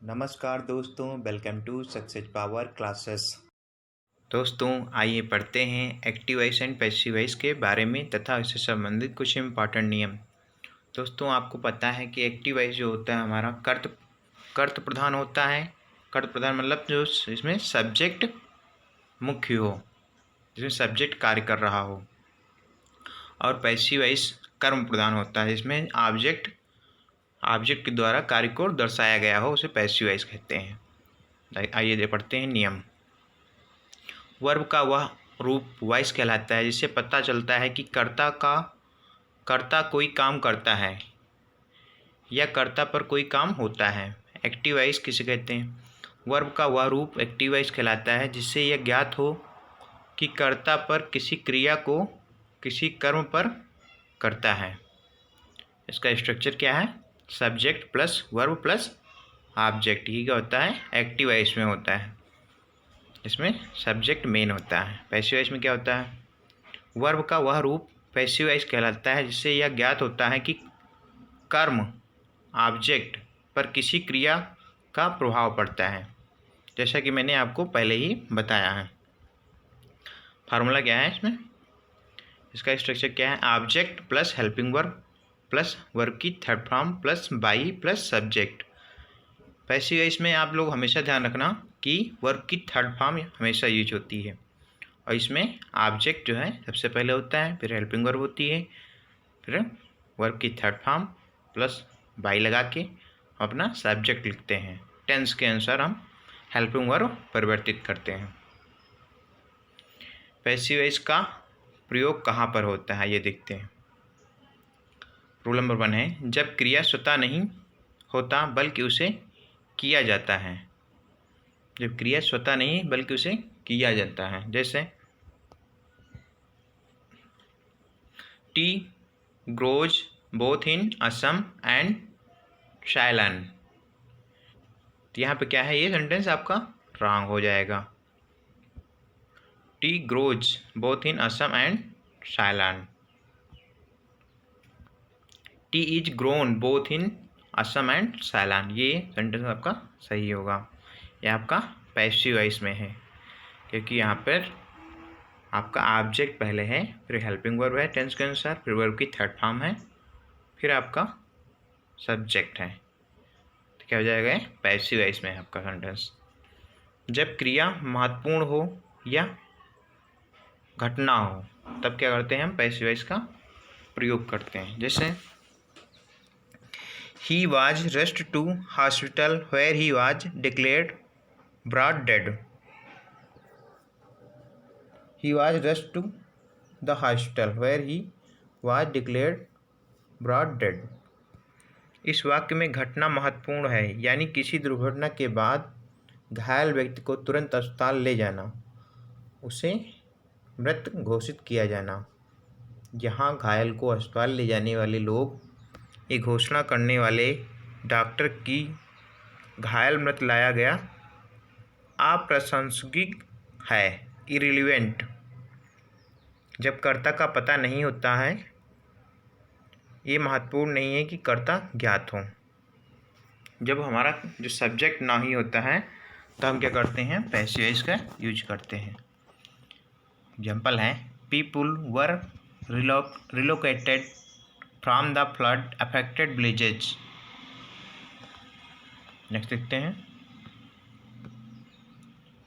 नमस्कार दोस्तों, welcome to success power classes. दोस्तों आइए पढ़ते हैं active voice and passive voice के बारे में तथा इससे संबंधित कुछ इम्पॉर्टेंट नियम। दोस्तों आपको पता है कि एक्टिव वॉइस जो होता है हमारा कर्त प्रधान होता है। कर्त प्रधान मतलब जो इसमें सब्जेक्ट मुख्य हो, जिसमें सब्जेक्ट कार्य कर रहा हो। और पैसिव वॉइस कर्म प्रधान होता है, जिसमें ऑब्जेक्ट के द्वारा कार्य को दर्शाया गया हो, उसे पैसिव वॉइस कहते हैं। आइए पढ़ते हैं नियम। वर्ब का वह रूप वॉइस कहलाता है जिससे पता चलता है कि कर्ता कोई काम करता है या कर्ता पर कोई काम होता है। एक्टिव वॉइस किसे कहते हैं? वर्ब का वह रूप एक्टिव वॉइस कहलाता है जिससे यह ज्ञात हो कि कर्ता पर किसी क्रिया को किसी कर्म पर करता है। इसका स्ट्रक्चर क्या है? Subject plus verb plus object. ही क्या होता है? एक्टिव वॉइस में होता है, इसमें सब्जेक्ट मेन होता है। पैसिव वॉइस में क्या होता है? वर्ब का वह रूप पैसिव वॉइस कहलाता है जिससे यह ज्ञात होता है कि कर्म ऑब्जेक्ट पर किसी क्रिया का प्रभाव पड़ता है, जैसा कि मैंने आपको पहले ही बताया है। फार्मूला क्या है इसमें? इसका स्ट्रक्चर क्या है? Object plus helping verb plus verb की third form plus by plus subject. Passive voice में आप लोग हमेशा ध्यान रखना कि वर्ब की थर्ड फॉर्म हमेशा यूज होती है, और इसमें ऑब्जेक्ट जो है सबसे पहले होता है, फिर हेल्पिंग वर्ब होती है, फिर वर्ब की थर्ड फॉर्म प्लस बाई लगा के अपना सब्जेक्ट लिखते हैं। टेंस के अनुसार हम हेल्पिंग वर्ब परिवर्तित करते हैं। पैसिव वॉइस का प्रयोग कहाँ पर होता है ये देखते हैं। रूल नंबर 1 है, जब क्रिया स्वतः नहीं होता बल्कि उसे किया जाता है। जब क्रिया स्वतः नहीं बल्कि उसे किया जाता है, जैसे tea grows both in Assam and Ceylon. तो यहाँ पे क्या है? ये सेंटेंस आपका रॉन्ग हो जाएगा। Tea grows both in Assam and Ceylon. Tea is grown both in Assam and Ceylon, ये सेंटेंस आपका सही होगा। ये आपका पैसिव वॉइस में है, क्योंकि यहाँ पर आपका ऑब्जेक्ट पहले है, फिर हेल्पिंग वर्ब है टेंस के अनुसार, फिर वर्ब की थर्ड फॉर्म है, फिर आपका सब्जेक्ट है। तो क्या हो जाएगा? पैसिव वॉइस में है आपका सेंटेंस। जब क्रिया महत्वपूर्ण हो या घटना हो तब क्या करते हैं? हम पैसिव वॉइस का प्रयोग करते हैं। जैसे he was rushed to hospital where he was declared brought dead. He was rushed to the hospital where he was declared brought dead. इस वाक्य में घटना महत्वपूर्ण है, यानी किसी दुर्घटना के बाद घायल व्यक्ति को तुरंत अस्पताल ले जाना, उसे मृत घोषित किया जाना। यहाँ घायल को अस्पताल ले जाने वाले लोग ये घोषणा करने वाले डॉक्टर की घायल मृत लाया गया अप्रासंगिक है, इरिलीवेंट। जब कर्ता का पता नहीं होता है, ये महत्वपूर्ण नहीं है कि कर्ता ज्ञात हो। जब हमारा जो सब्जेक्ट ना ही होता है तो हम क्या करते हैं? पैसिव वॉइस का यूज करते हैं। एग्जाम्पल है, people were relocated from the flood affected villages. Next देखते हैं,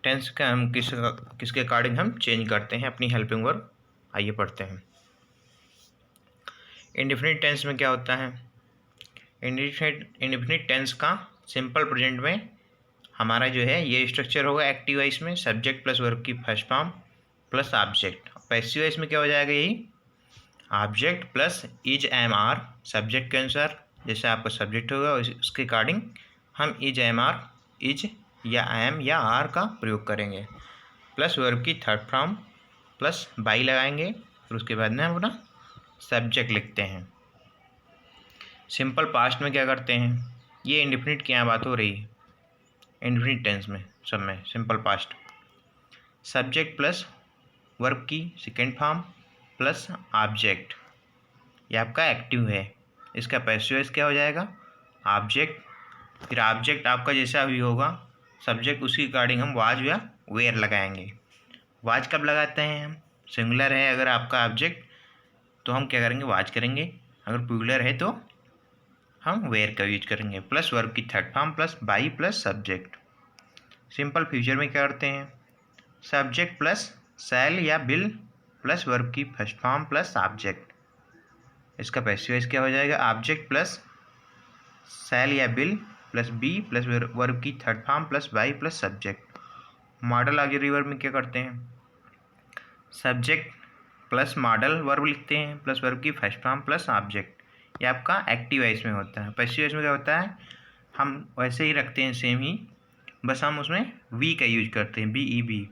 टेंस का हम किसके अकॉर्डिंग हम चेंज करते हैं अपनी हेल्पिंग वर्ब। आइए पढ़ते हैं। इंडेफिनिट टेंस में क्या होता है? इंडेफिनिट टेंस का सिंपल प्रेजेंट में हमारा जो है ये स्ट्रक्चर होगा एक्टिव वॉइस में, सब्जेक्ट प्लस वर्ब की first form plus object. Passive voice में क्या हो जाएगा? यही object plus is am are, subject के अनुसार जैसे आपका सब्जेक्ट होगा उसके अकॉर्डिंग हम इज एम आर, इज या एम या आर का प्रयोग करेंगे, प्लस वर्ब की थर्ड फॉर्म प्लस बाई लगाएंगे, फिर उसके बाद में हम अपना सब्जेक्ट लिखते हैं। सिंपल पास्ट में क्या करते हैं? ये इंडेफिनिट की यहाँ बात हो रही है, इंडेफिनिट टेंस में सब में simple past subject plus verb की सेकेंड फॉर्म प्लस ऑब्जेक्ट, ये आपका एक्टिव है। इसका पैसिव वॉइस क्या हो जाएगा? ऑब्जेक्ट फिर ऑब्जेक्ट आपका जैसा भी होगा सब्जेक्ट, उसकी अकॉर्डिंग हम वाज या वेयर लगाएंगे। वाज कब लगाते हैं हम? सिंगुलर है अगर आपका ऑब्जेक्ट तो हम क्या करेंगे, वाज करेंगे। अगर प्लूरल है तो हम वेयर का यूज करेंगे। प्लस वर्ब की third form plus by plus subject. Simple future में क्या करते हैं, सब्जेक्ट प्लस शैल या विल प्लस वर्ब की फर्स्ट फॉर्म प्लस ऑब्जेक्ट। इसका पैसिव वॉइस क्या हो जाएगा, ऑब्जेक्ट प्लस शैल या will plus be plus verb की third form plus by plus subject. Model auxiliary verb में क्या करते हैं, सब्जेक्ट प्लस मॉडल वर्ब लिखते हैं प्लस वर्ब की फर्स्ट फॉर्म प्लस ऑब्जेक्ट। ये आपका एक्टिव वॉइस में होता है। पैसिव वॉइस में क्या होता है, हम वैसे ही रखते हैं सेम ही, बस हम उसमें वी का यूज करते हैं, बी ई बी।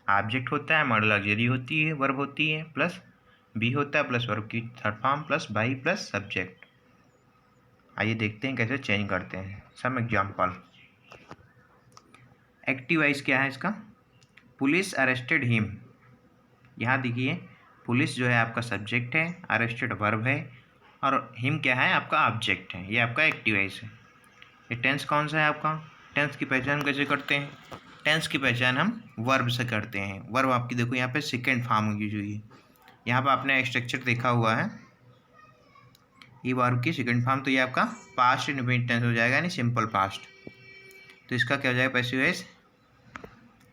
ऑब्जेक्ट होता है, मॉडल ऑक्सिलरी होती है, वर्ब होती है, प्लस बी होता है प्लस वर्ब की third form plus by plus subject. आइए देखते हैं कैसे चेंज करते हैं। Some example. एक्टिव वॉइस क्या है इसका, पुलिस अरेस्टेड हिम। यहाँ देखिए पुलिस जो है आपका सब्जेक्ट है, अरेस्टेड वर्ब है और हिम क्या है आपका ऑब्जेक्ट है। ये आपका एक्टिव वॉइस है। ये टेंस कौन सा है आपका, टेंस की पहचान कैसे करते हैं, टेंस की पहचान हम वर्ब से करते हैं। वर्ब आपकी देखो यहाँ पे सेकेंड फॉर्म यूज हुई है। यहाँ पे आपने स्ट्रक्चर देखा हुआ है, ये वर्ब की सेकेंड फॉर्म, तो ये आपका पास्ट इंडेफिनिट टेंस हो जाएगा, यानी सिंपल पास्ट। तो इसका क्या हो जाएगा पैसिव वॉइस,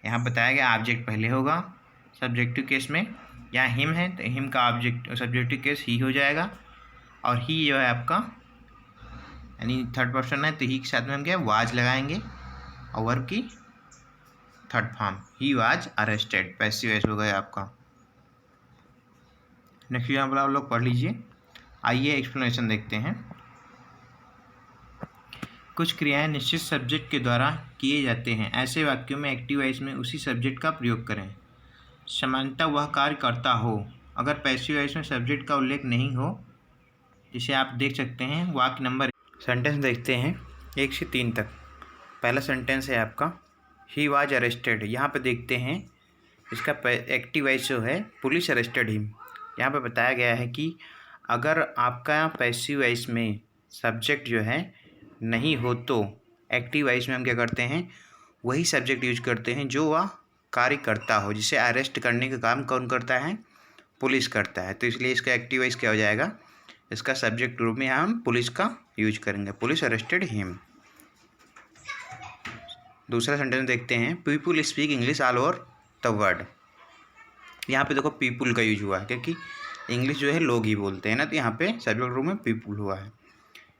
यहाँ बताया गया ऑब्जेक्ट पहले होगा सब्जेक्टिव केस में। यहाँ हिम है तो हिम का ऑब्जेक्ट सब्जेक्टिव केस ही हो जाएगा, और ही जो है आपका यानी थर्ड पर्सन है तो ही के साथ में हम क्या वाज लगाएंगे, और वर्ब की third form he was arrested, passive voice हो गया आपका। नेक्स्ट एग्जाम्पल आप लोग पढ़ लीजिए। आइए एक्सप्लेनेशन देखते हैं। कुछ क्रियाएं निश्चित सब्जेक्ट के द्वारा किए जाते हैं, ऐसे वाक्यों में एक्टिव वॉइस में उसी सब्जेक्ट का प्रयोग करें। सामान्यतः वह कार्य करता हो। अगर पैसिव वॉइस में सब्जेक्ट का उल्लेख नहीं हो, जिसे आप देख सकते हैं वाक्य नंबर। सेंटेंस देखते हैं 1 से 3 तक। पहला सेंटेंस है आपका ही वाज अरेस्टेड। यहाँ पे देखते हैं इसका एक्टिव वॉइस जो है पुलिस अरेस्टेड हिम। यहाँ पे बताया गया है कि अगर आपका पैसिव वॉइस में सब्जेक्ट जो है नहीं हो तो एक्टिव वॉइस में हम क्या करते हैं, वही सब्जेक्ट यूज करते हैं जो वह कार्य करता हो, जिसे अरेस्ट करने का काम कौन करता है, पुलिस करता है। तो इसलिए इसका एक्टिव वॉइस क्या हो जाएगा, इसका सब्जेक्ट रूप में हम पुलिस का यूज करेंगे, पुलिस अरेस्टेड हिम। दूसरा सेंटेंस देखते हैं, people speak English all over the world. यहाँ पे देखो पीपुल का यूज हुआ है क्योंकि इंग्लिश जो है लोग ही बोलते हैं ना, तो यहाँ पे सब्जेक्ट रूप में पीपुल हुआ है।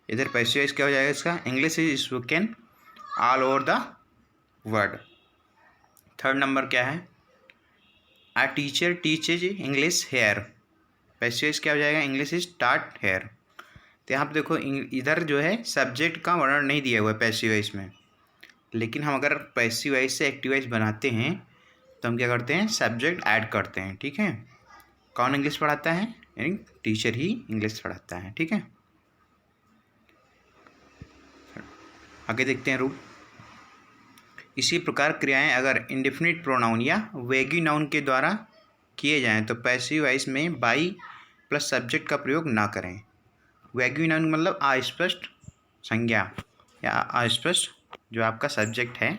इधर पैसिव वॉइस क्या हो जाएगा इसका, English is spoken all over the world. Third number क्या है, a teacher teaches English here. Passive voice क्या हो जाएगा, इंग्लिश इज टाट हेयर। तो यहाँ पे देखो इधर जो है सब्जेक्ट का वर्णन नहीं दिया हुआ है पैसिव वॉइस में, लेकिन हम अगर पैसिव वॉइस से एक्टिव वॉइस बनाते हैं तो हम क्या करते हैं, सब्जेक्ट ऐड करते हैं। ठीक है, कौन इंग्लिश पढ़ाता है, यानी टीचर ही इंग्लिश पढ़ाता है। ठीक है, आगे देखते हैं रूल। इसी प्रकार क्रियाएं अगर इंडेफिनिट प्रोनाउन या वेगी नाउन के द्वारा किए जाएं तो पैसिव वॉइस में बाई प्लस सब्जेक्ट का प्रयोग ना करें। वेगी नाउन मतलब अस्पष्ट संज्ञा या अस्पष्ट जो आपका सब्जेक्ट है,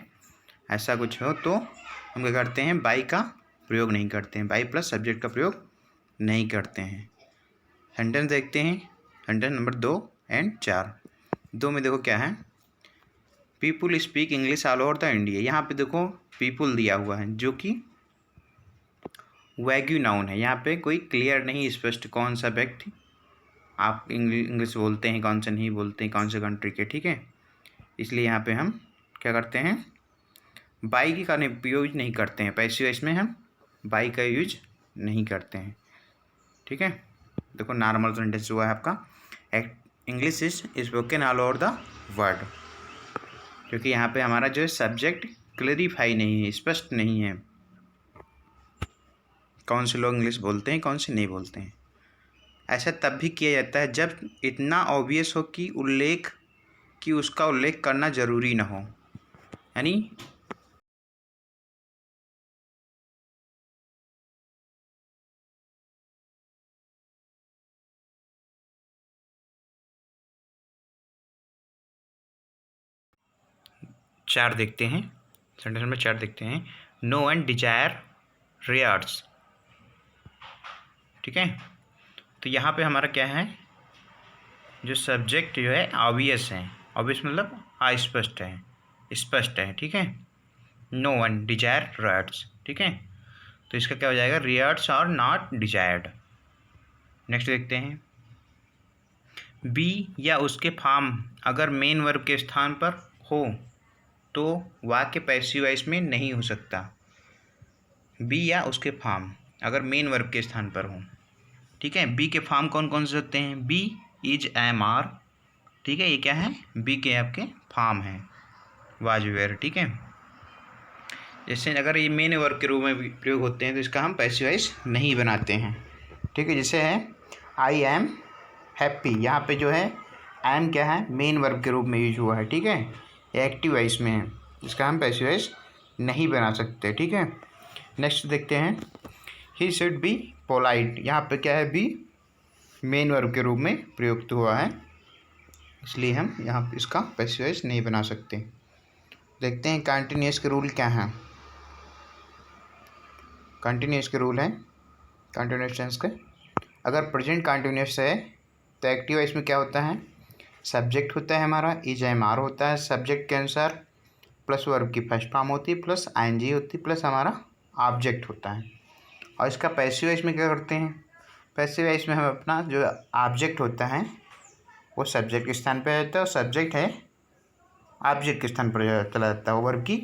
ऐसा कुछ हो तो हम क्या करते हैं, बाई का प्रयोग नहीं करते हैं, बाई प्लस सब्जेक्ट का प्रयोग नहीं करते हैं। सेंटेंस देखते हैं, सेंटेंस नंबर 2 एंड 4। 2 में देखो क्या है, people speak English all over the India. यहाँ पे देखो पीपुल दिया हुआ है जो कि वैग्यू नाउन है। यहाँ पे कोई क्लियर नहीं स्पष्ट कौन सा व्यक्ति आप इंग्लिश बोलते हैं, कौन से नहीं बोलते हैं, कौन से कंट्री के। ठीक है, इसलिए यहाँ पे हम क्या करते हैं, बाई का यूज नहीं करते हैं। पैसिव वॉइस में हम बाई का यूज नहीं करते हैं। ठीक है, देखो नॉर्मल सेंटेंस हुआ है आपका, English is spoken all over the world, क्योंकि यहाँ पे हमारा जो है सब्जेक्ट क्लेरिफाई नहीं है, स्पष्ट नहीं है, कौन से लोग इंग्लिश बोलते हैं, कौन से नहीं बोलते हैं। ऐसा तब भी किया जाता है जब इतना ऑब्वियस हो कि उसका उल्लेख करना ज़रूरी ना हो। यानी 4 देखते हैं, सेंटेंस नंबर 4 देखते हैं। नो वन डिजायर रियार्ड्स, ठीक है। तो यहाँ पे हमारा क्या है, जो सब्जेक्ट जो है ऑब्वियस है, ऑब्वियस मतलब अस्पष्ट है, स्पष्ट है, ठीक है। नो वन डिजायर रियार्ड्स, ठीक है। तो इसका क्या हो जाएगा, रियार्ड्स आर नॉट डिजायर्ड। नेक्स्ट देखते हैं। बी या उसके फार्म अगर मेन वर्ब के स्थान पर हो तो वाक्य पैसिव वॉइस में नहीं हो सकता। बी या उसके फार्म अगर मेन वर्ब के स्थान पर हो, ठीक है। बी के फार्म कौन कौन से होते हैं, बी, इज, एम, आर, ठीक है। ये क्या है, बी के आपके फार्म हैं, वाज, वेयर, ठीक है। जैसे अगर ये मेन वर्ब के रूप में भी प्रयोग होते हैं तो इसका हम पैसिव वॉइस नहीं बनाते हैं, ठीक है। जैसे है आई एम हैप्पी, यहाँ पे जो है एम क्या है, मेन वर्ब के रूप में यूज हुआ है, ठीक है। ये एक्टिव वॉइस में है, इसका हम पैसिव वॉइस नहीं बना सकते, ठीक है। नेक्स्ट देखते हैं। ही शुड बी पोलाइट, यहाँ पे क्या है, बी मेन वर्ब के रूप में प्रयुक्त हुआ है, इसलिए हम यहाँ इसका पैसिव वॉइस नहीं बना सकते। देखते हैं कंटिन्यूअस के रूल क्या हैं। कंटिन्यूअस के रूल हैं कंटिन्यूअस टेंस के। अगर प्रेजेंट कंटिन्यूअस है तो एक्टिव वॉइस में क्या होता है, सब्जेक्ट होता है हमारा, इज, एम, आर होता है। सब्जेक्ट के अनुसार प्लस वर्ब की फर्स्ट फॉर्म होती है, प्लस आईएनजी होती है, प्लस हमारा ऑब्जेक्ट होता है। और इसका पैसिव वॉइस में क्या करते हैं, पैसिव वॉइस में हम अपना जो ऑब्जेक्ट होता है वो सब्जेक्ट के स्थान पर रहता है, और सब्जेक्ट है ऑब्जेक्ट के स्थान पर चला जाता है। वर्ब की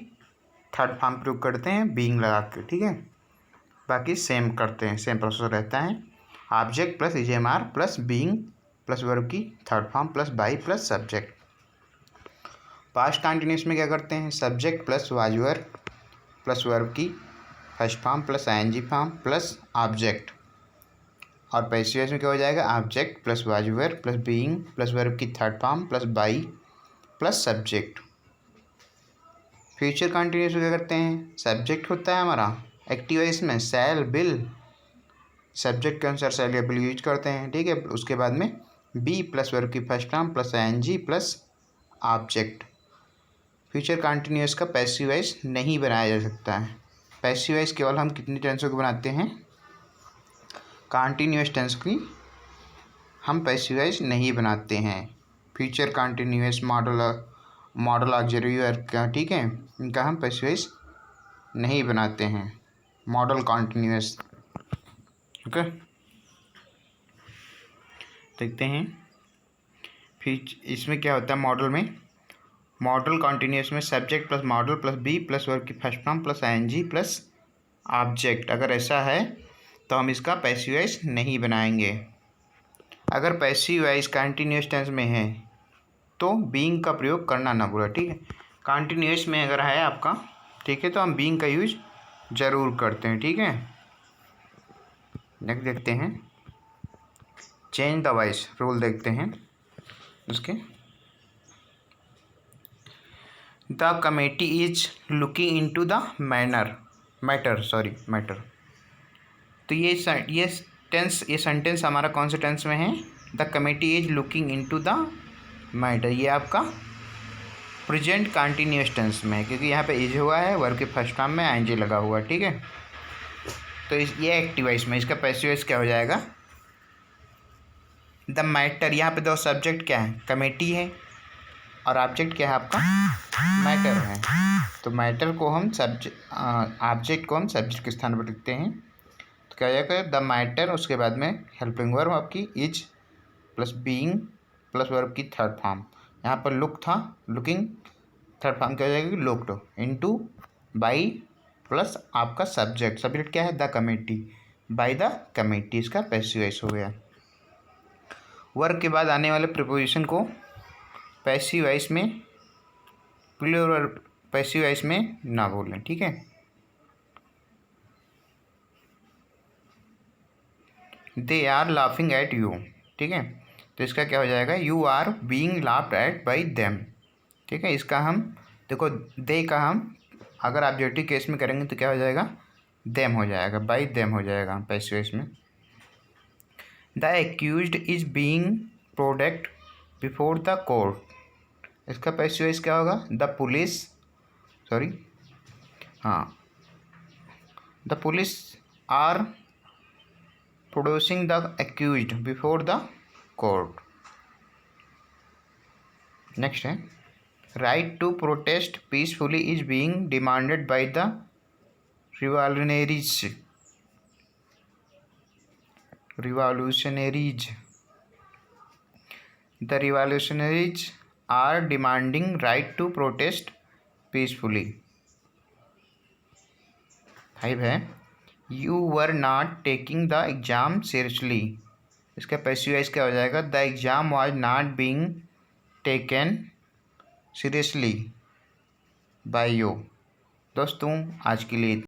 थर्ड फॉर्म प्रयोग करते हैं बीइंग लगा के, ठीक है। बाकी सेम करते हैं, सेम प्रोसेस रहता है। Object plus is, am, are plus being plus verb की third form plus by plus subject. Past continuous में क्या करते हैं, subject plus was verb plus verb की first form plus ING form plus object. और passive voice में क्या हो जाएगा, object plus was verb plus being plus verb की third form plus by plus subject. Future continuous में क्या करते हैं, सब्जेक्ट होता है हमारा एक्टिव वॉइस में शैल, विल, सब्जेक्ट के अनुसार शैल या विल यूज करते हैं, ठीक है। उसके बाद में बी प्लस वर्ब की first form plus ING plus object. Future continuous का पैसिव वॉइस नहीं बनाया जा सकता है। पैसिव वॉइस केवल हम कितनी टेंसों को बनाते हैं, कंटिन्यूअस टेंस की हम पैसिव वॉइस नहीं बनाते हैं। Future continuous, model auxiliary verb का, ठीक है, इनका हम पैसिव वॉइस नहीं बनाते हैं। Model continuous, okay. देखते हैं फिर इसमें क्या होता है मॉडल में। मॉडल कंटिन्यूअस में subject plus model plus be plus verb की first form plus ING plus object. अगर ऐसा है तो हम इसका पैसिव वॉइस नहीं बनाएंगे। अगर पैसिव वॉइस कंटिन्यूअस टेंस में है तो बीइंग का प्रयोग करना ना भूलें, ठीक है। कंटिन्यूअस में अगर है आपका, ठीक है, तो हम बीइंग का यूज ज़रूर करते हैं, ठीक है। नेक्स्ट देखते हैं चेंज द वॉइस रूल, देखते हैं उसके। The committee is looking into the matter. तो ये सेंटेंस हमारा कौन से टेंस में है, the committee is looking into the matter. ये आपका प्रेजेंट कंटिन्यूअस टेंस में है, क्योंकि यहाँ पे इज हुआ है, वर्ब के फर्स्ट फॉर्म में आईएनजी लगा हुआ है, ठीक है। तो ये एक्टिव वॉइस में, इसका पैसिव वॉइस क्या हो जाएगा, द मैटर। यहाँ पे दो सब्जेक्ट क्या है, कमेटी है, और ऑब्जेक्ट क्या है आपका, मैटर है। तो मैटर को हम ऑब्जेक्ट को हम सब्जेक्ट के स्थान पर लिखते हैं, तो क्या हो जाएगा, द मैटर, उसके बाद में हेल्पिंग वर्ब आपकी is plus being plus verb की थर्ड फॉर्म। यहाँ पर लुक था, लुकिंग, थर्ड फॉर्म क्या हो जाएगी, लुक्ड, इनटू, बाई प्लस आपका सब्जेक्ट क्या है, the committee, by the committee. इसका पैसिव वॉइस हो गया। वर्ब के बाद आने वाले प्रीपोजिशन को पैसिव वॉइस में, प्लूरल पैसिव वॉइस में ना बोलें, ठीक है। They are laughing at you, ठीक है। तो इसका क्या हो जाएगा, you are being laughed at by them, ठीक है। इसका हम देखो, दे का हम अगर ऑब्जेक्टिव केस में करेंगे तो क्या हो जाएगा, देम हो जाएगा, बाई देम हो जाएगा पैसिव वॉइस में। The accused is being product before the court. इसका पैसिव वॉइस क्या होगा, द पुलिस सॉरी, हाँ, the police are producing the accused before the court. Next है, right to protest peacefully is being demanded by the revolutionaries. The revolutionaries are demanding right to protest peacefully। 5 है, you were not taking the exam seriously। इसका passive voice क्या हो जाएगा, the exam was not being taken seriously by you। दोस्तों आज के लिए